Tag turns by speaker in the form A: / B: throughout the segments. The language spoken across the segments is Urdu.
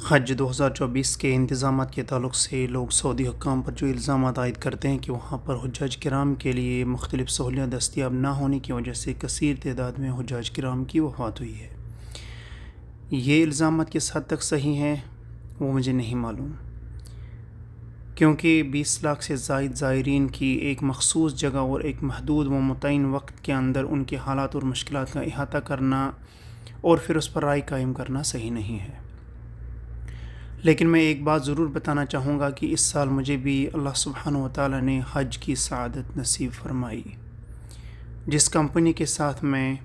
A: حج 2024 کے انتظامات کے تعلق سے لوگ سعودی حکام پر جو الزامات عائد کرتے ہیں کہ وہاں پر حجاج کرام کے لیے مختلف سہولیات دستیاب نہ ہونے کی وجہ سے کثیر تعداد میں حجاج کرام کی وفات ہوئی ہے۔ یہ الزامات کس حد تک صحیح ہیں وہ مجھے نہیں معلوم، کیونکہ 20 لاکھ سے زائد زائرین کی ایک مخصوص جگہ اور ایک محدود و متعین وقت کے اندر ان کے حالات اور مشکلات کا احاطہ کرنا اور پھر اس پر رائے قائم کرنا صحیح نہیں ہے۔ لیکن میں ایک بات ضرور بتانا چاہوں گا کہ اس سال مجھے بھی اللہ سبحانہ و تعالیٰ نے حج کی سعادت نصیب فرمائی۔ جس کمپنی کے ساتھ میں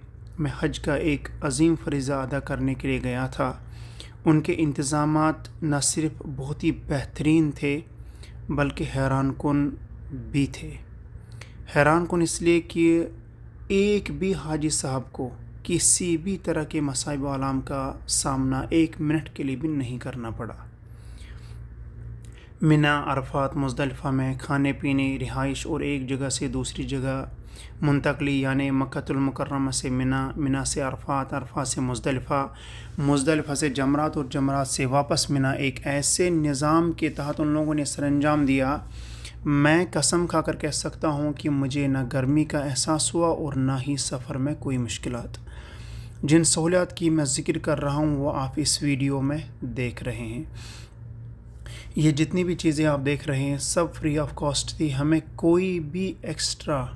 A: حج کا ایک عظیم فریضہ ادا کرنے کے لیے گیا تھا، ان کے انتظامات نہ صرف بہت ہی بہترین تھے بلکہ حیران کن بھی تھے۔ حیران کن اس لیے کہ ایک بھی حاجی صاحب کو کسی بھی طرح کے مصائب و آلام کا سامنا ایک منٹ کے لیے بھی نہیں کرنا پڑا۔ منا، عرفات، مزدلفہ میں کھانے پینے، رہائش اور ایک جگہ سے دوسری جگہ منتقلی، یعنی مکہ المکرمہ سے منا، منا سے عرفات، عرفات سے مزدلفہ، مزدلفہ سے جمرات اور جمرات سے واپس منا، ایک ایسے نظام کے تحت ان لوگوں نے سر انجام دیا۔ میں قسم کھا کر کہہ سکتا ہوں کہ مجھے نہ گرمی کا احساس ہوا اور نہ ہی سفر میں کوئی مشکلات۔ جن سہولیات کی میں ذکر کر رہا ہوں وہ آپ اس ویڈیو میں دیکھ رہے ہیں۔ یہ جتنی بھی چیزیں آپ دیکھ رہے ہیں سب فری آف کاسٹ تھی، ہمیں کوئی بھی ایکسٹرا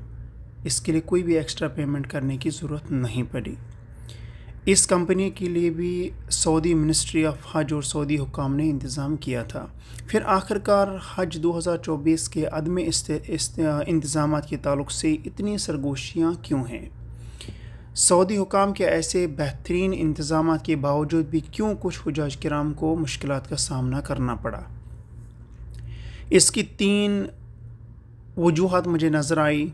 A: اس کے لیے کوئی بھی ایکسٹرا پیمنٹ کرنے کی ضرورت نہیں پڑی۔ اس کمپنی کے لیے بھی سعودی منسٹری آف حج اور سعودی حکام نے انتظام کیا تھا۔ پھر آخرکار حج 2024 کے عدم انتظامات کے تعلق سے اتنی سرگوشیاں کیوں ہیں؟ سعودی حکام کے ایسے بہترین انتظامات کے باوجود بھی کیوں کچھ حجاج کرام کو مشکلات کا سامنا کرنا پڑا؟ اس کی 3 وجوہات مجھے نظر آئی۔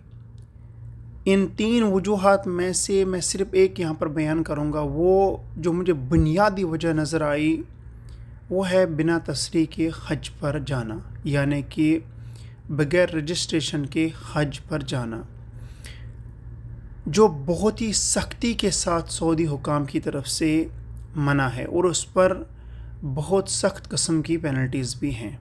A: ان 3 وجوہات میں سے میں صرف ایک یہاں پر بیان کروں گا۔ وہ جو مجھے بنیادی وجہ نظر آئی وہ ہے بنا تصریح کے حج پر جانا، یعنی کہ بغیر رجسٹریشن کے حج پر جانا، جو بہت ہی سختی کے ساتھ سعودی حکام کی طرف سے منع ہے اور اس پر بہت سخت قسم کی پینلٹیز بھی ہیں۔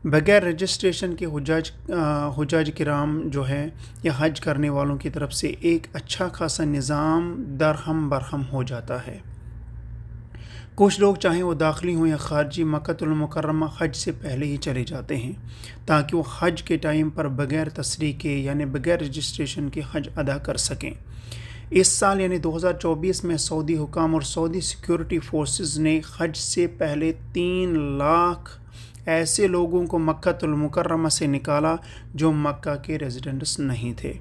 A: بغیر رجسٹریشن کے حجاج کرام جو ہے یا حج کرنے والوں کی طرف سے ایک اچھا خاصا نظام درہم برہم ہو جاتا ہے۔ کچھ لوگ چاہیں وہ داخلی ہوں یا خارجی مکہ المکرمہ حج سے پہلے ہی چلے جاتے ہیں تاکہ وہ حج کے ٹائم پر بغیر تصریح کے یعنی بغیر رجسٹریشن کے حج ادا کر سکیں۔ اس سال یعنی 2024 میں سعودی حکام اور سعودی سیکیورٹی فورسز نے حج سے پہلے 3 لاکھ ایسے لوگوں کو مکہ المکرمہ سے نکالا جو مکہ کے ریزیڈنٹس نہیں تھے۔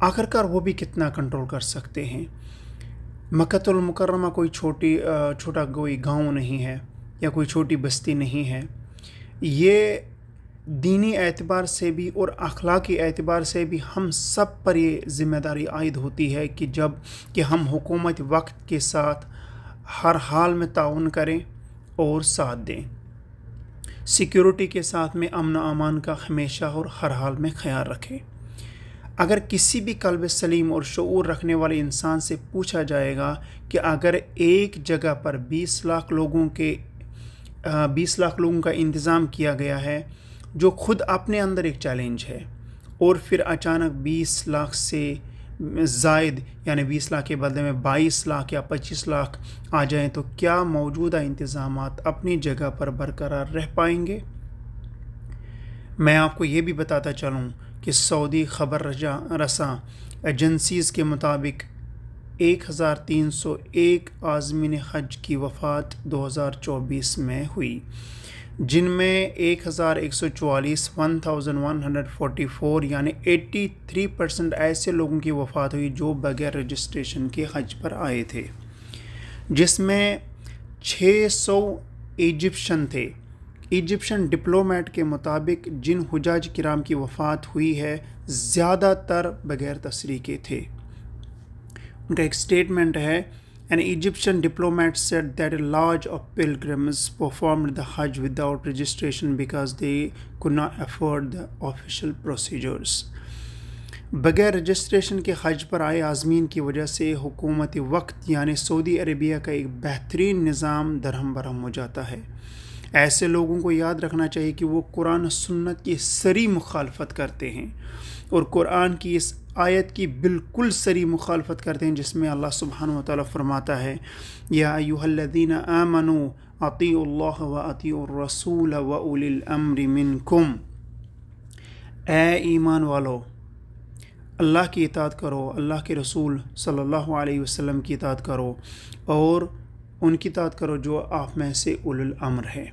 A: آخرکار وہ بھی کتنا کنٹرول کر سکتے ہیں؟ مکہ المکرمہ کوئی چھوٹا کوئی گاؤں نہیں ہے یا کوئی چھوٹی بستی نہیں ہے۔ یہ دینی اعتبار سے بھی اور اخلاقی اعتبار سے بھی ہم سب پر یہ ذمہ داری عائد ہوتی ہے کہ ہم حکومت وقت کے ساتھ ہر حال میں تعاون کریں اور ساتھ دیں۔ سیکیورٹی کے ساتھ میں امن و امان کا ہمیشہ اور ہر حال میں خیال رکھیں۔ اگر کسی بھی قلب سلیم اور شعور رکھنے والے انسان سے پوچھا جائے گا کہ اگر ایک جگہ پر 20 لاکھ لوگوں کا انتظام کیا گیا ہے جو خود اپنے اندر ایک چیلنج ہے، اور پھر اچانک 20 لاکھ سے زائد یعنی 20 لاکھ کے بدلے میں 22 لاکھ یا 25 لاکھ آ جائیں تو کیا موجودہ انتظامات اپنی جگہ پر برقرار رہ پائیں گے؟ میں آپ کو یہ بھی بتاتا چلوں کہ سعودی خبر رساں ایجنسیز کے مطابق 1301 عازمین حج کی وفات 2024 میں ہوئی، جن میں 1144 یعنی 83% ایسے لوگوں کی وفات ہوئی جو بغیر رجسٹریشن کے حج پر آئے تھے، جس میں 600 ایجپشن تھے۔ ایجپشن ڈپلومیٹ کے مطابق جن حجاج کرام کی وفات ہوئی ہے زیادہ تر بغیر تصریح کے تھے۔ ان کا ایک سٹیٹمنٹ ہے An Egyptian diplomat said that a large of pilgrims performed the Hajj without registration because they could not afford the official procedures. بغیر رجسٹریشن کے حج پر آئے عازمین کی وجہ سے حکومت وقت یعنی سعودی عربیہ کا ایک بہترین نظام درہم برہم ہو جاتا ہے۔ ایسے لوگوں کو یاد رکھنا چاہیے کہ وہ قرآن و سنت کی صریح مخالفت کرتے ہیں اور قرآن کی اس آیت کی بالکل صریح مخالفت کرتے ہیں جس میں اللہ سبحانہ و تعالیٰ فرماتا ہے یا ایھا الذین آمنوا اطیعوا اللہ و اطیعوا الرسول و اولی الامر منکم، اے ایمان والو اللہ کی اطاعت کرو، اللہ کے رسول صلی اللہ علیہ وسلم کی اطاعت کرو اور ان کی اطاعت کرو جو آپ میں سے اولو الامر ہے۔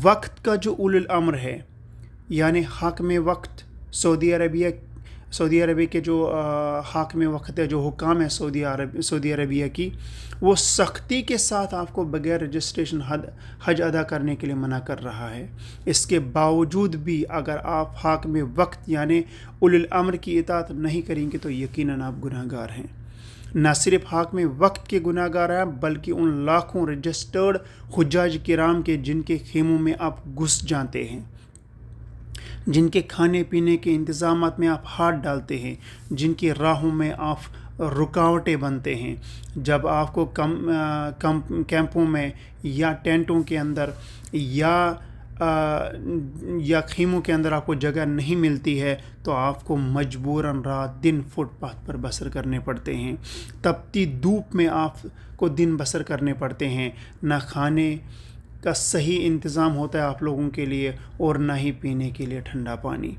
A: وقت کا جو اولو الامر ہے یعنی حاکم وقت سعودی عربیہ کے جو حاکم وقت ہے، جو حکام ہے سعودی عربیہ کی، وہ سختی کے ساتھ آپ کو بغیر رجسٹریشن حج ادا کرنے کے لیے منع کر رہا ہے۔ اس کے باوجود بھی اگر آپ حاکم وقت یعنی اولو الامر کی اطاعت نہیں کریں گے تو یقیناً آپ گناہ گار ہیں۔ نہ صرف حاکم وقت کے گناہ گار ہیں بلکہ ان لاکھوں رجسٹرڈ حجاج کرام کے جن کے خیموں میں آپ گھس جاتے ہیں، جن کے کھانے پینے کے انتظامات میں آپ ہاتھ ڈالتے ہیں، جن کی راہوں میں آپ رکاوٹیں بنتے ہیں، جب آپ کو کیمپوں میں یا ٹینٹوں کے اندر یا خیموں کے اندر آپ کو جگہ نہیں ملتی ہے تو آپ کو مجبوراً رات دن فٹ پاتھ پر بسر کرنے پڑتے ہیں، تپتی دھوپ میں آپ کو دن بسر کرنے پڑتے ہیں، نہ کھانے کا صحیح انتظام ہوتا ہے آپ لوگوں کے لیے اور نہ ہی پینے کے لیے ٹھنڈا پانی۔